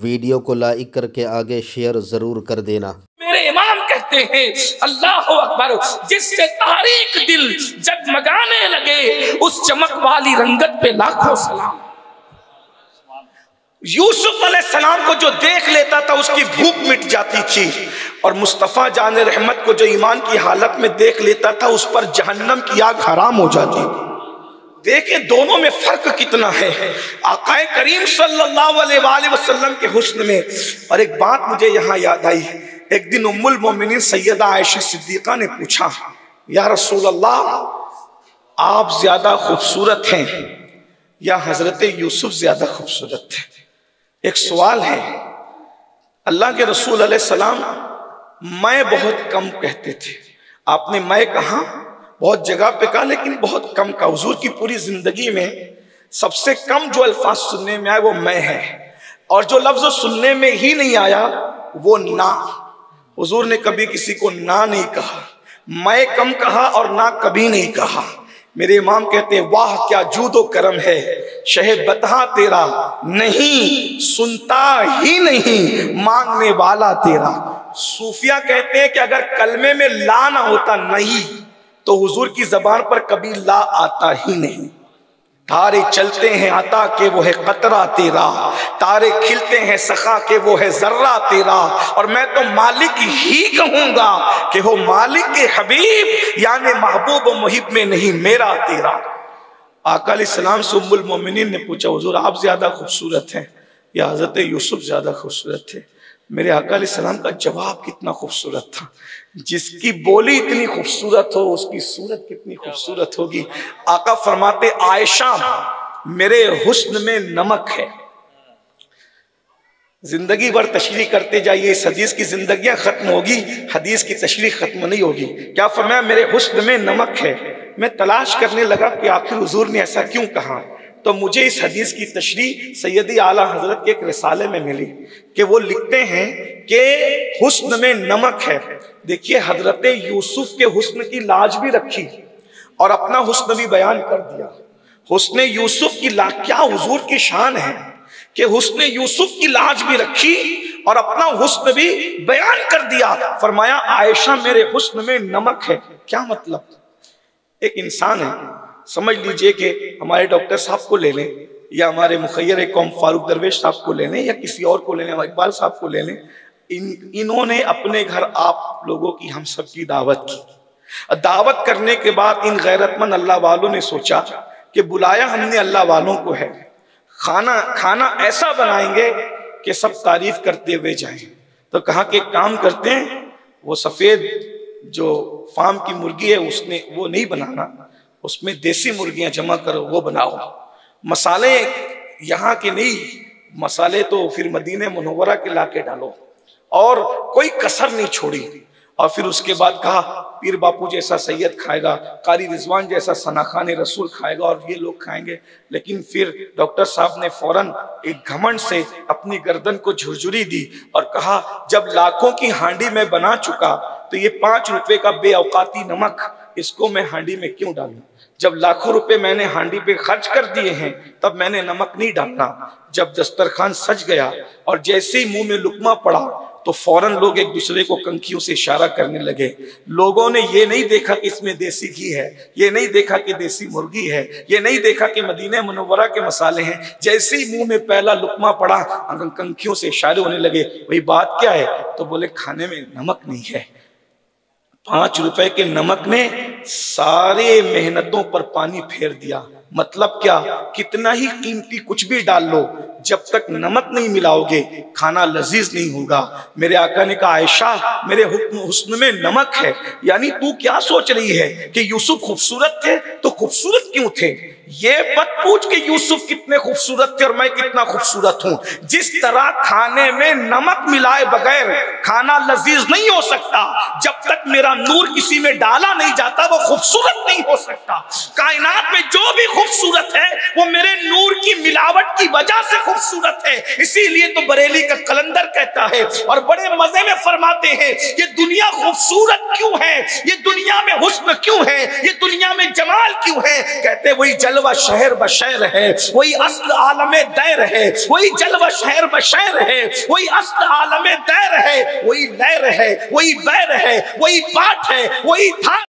Video को like करके आगे शेयर ज़रूर कर देना। मेरे इमाम कहते हैं अल्लाह अकबर, जिससे तारीख दिल जगमगाने लगे उस चमक वाली रंगत पे लाखों सलाम। यूसुफ अलैहिस्सलाम को जो देख लेता था उसकी भूख मिट जाती थी, और मुस्तफ़ा जान रहमत को जो ईमान की हालत में देख लेता था उस पर जहन्नम की आग हराम हो जाती थी। देखे दोनों में फर्क कितना है आकाए करीम सल्लल्लाहु अलैहि वसल्लम के हुस्न में। और एक बात मुझे यहाँ याद आई, एक दिन उम्मुल मोमिनीन सैयदा आयशा सिद्दीक़ा ने पूछा, या रसूल अल्लाह, आप ज्यादा खूबसूरत हैं या हजरत यूसुफ ज्यादा खूबसूरत थे? एक सवाल है। अल्लाह के रसूल अलैहिस्सलाम मैं बहुत कम कहते थे। आपने मैं कहा, बहुत जगह पे कहा, लेकिन बहुत कम का। हुजूर की पूरी जिंदगी में सबसे कम जो अल्फाज सुनने में आए वो मैं है, और जो लफ्ज सुनने में ही नहीं आया वो ना। हुजूर ने कभी किसी को ना नहीं कहा, मैं कम कहा और ना कभी नहीं कहा। मेरे इमाम कहते हैं वाह क्या जूदो करम है, शहे बता तेरा नहीं सुनता ही नहीं मांगने वाला तेरा। सूफिया कहते हैं कि अगर कलमे में ला ना होता नहीं तो हुजूर की जबान पर कभी ला आता ही नहीं। तारे चलते हैं अता के वो है कतरा तेरा, तारे खिलते हैं सखा के वो है जर्रा तेरा, और मैं तो मालिक ही कहूंगा कि हो मालिक के हबीब यानी महबूब मुहिब में नहीं मेरा तेरा। आका अलैहिस्सलाम से उम्मुल मोमिनीन ने पूछा, हुजूर आप ज्यादा खूबसूरत हैं या हजरत यूसुफ ज्यादा खूबसूरत थे? मेरे आका अलैहिस्सलाम का जवाब कितना खूबसूरत था। जिसकी बोली इतनी खूबसूरत हो उसकी सूरत कितनी खूबसूरत होगी। आका फरमाते आयशा मेरे हुस्न में नमक है। जिंदगी भर तशरीह करते जाइए, इस हदीस की जिंदगियां खत्म होगी, हदीस की तशरीह खत्म नहीं होगी। क्या फरमाया? मेरे हुस्न में नमक है। मैं तलाश करने लगा कि आखिर हुजूर ने ऐसा क्यों कहा, तो मुझे इस हदीस की तशरीह सैयदी आला हजरत के एक रिसाले में मिली कि वो लिखते हैं कि हुस्न में नमक है। देखिए हजरत यूसुफ के हुस्न की लाज भी रखी और अपना हुस्न भी बयान कर दिया। हुस्न यूसुफ की लाज, क्या हुजूर की शान है कि हुस्न यूसुफ की लाज भी रखी और अपना हुस्न भी बयान कर दिया। फरमाया आयशा मेरे हुस्न में नमक है। क्या मतलब? एक इंसान है, समझ लीजिए कि हमारे डॉक्टर साहब को ले लें या हमारे मुखैर कौम फारूक दरवेश साहब को ले लें या किसी और को ले लें, इकबाल साहब को ले लें। इन्होंने अपने घर आप लोगों की, हम सब की दावत की। दावत करने के बाद इन गैरतमंद अल्लाह वालों ने सोचा कि बुलाया हमने अल्लाह वालों को है, खाना ऐसा बनाएंगे कि सब तारीफ करते हुए जाएं। तो कहा कि काम करते हैं, वो सफेद जो फार्म की मुर्गी है उसने वो नहीं बनाना, उसमें देसी मुर्गियां जमा करो वो बनाओ। मसाले यहाँ के नहीं, मसाले तो फिर मदीने मुनव्वरा के लाके डालो, और कोई कसर नहीं छोड़ी। और फिर उसके बाद कहा पीर बापू जैसा सैयद खाएगा, कारी रिजवान जैसा सनाखान रसूल खाएगा और ये लोग खाएंगे। लेकिन फिर डॉक्टर साहब ने फौरन एक घमंड से अपनी गर्दन को झुरझुरी दी और कहा जब लाखों की हांडी में बना चुका तो ये 5 रुपए का बेऔकाती नमक इसको मैं हांडी में क्यों डालूं? जब लाखों रुपए मैंने हांडी पे खर्च कर दिए हैं तब मैंने नमक नहीं डालना। जब दस्तरखान सज गया और जैसे ही मुंह में लुकमा पड़ा तो फौरन लोग एक दूसरे को कंखियों से इशारा करने लगे। लोगों ने ये नहीं देखा कि इसमें देसी घी है, ये नहीं देखा कि देसी मुर्गी है, ये नहीं देखा कि मदीने मुनव्वरा के मसाले हैं। जैसे ही मुंह में पहला लुकमा पड़ा कंखियों से इशारे होने लगे, वही बात क्या है? तो बोले खाने में नमक नहीं है। 5 रुपए के नमक ने सारे मेहनतों पर पानी फेर दिया। मतलब क्या? कितना ही कीमती कुछ भी डाल लो, जब तक नमक नहीं मिलाओगे खाना लजीज नहीं होगा। मेरे आका ने कहा आयशा मेरे हुस्न में नमक है। यानी तू क्या सोच रही है कि यूसुफ खूबसूरत थे तो खूबसूरत क्यों थे? ये मत पूछ कि यूसुफ कितने खूबसूरत थे और मैं कितना खूबसूरत हूं। जिस तरह खाने में नमक मिलाए बगैर खाना लजीज नहीं हो सकता, जब तक मेरा नूर किसी में डाला नहीं जाता वो खूबसूरत नहीं हो सकता। कायनात में जो भी खूबसूरत है वो मेरे नूर की मिलावट की वजह से खूबसूरत है। इसीलिए तो बरेली का कलंदर कहता है और बड़े मजे में फरमाते हैं ये दुनिया खूबसूरत क्यों है, ये दुनिया में हुस्न क्यों है, ये दुनिया में जमाल क्यों है? कहते वही जलवा शहर बशैर है, वही असल आलम दैर है, वही जलवा शहर बशैर है, वही असल आलम दैर है, वही लैर है, वही बैर है, वही बाट है, वही था।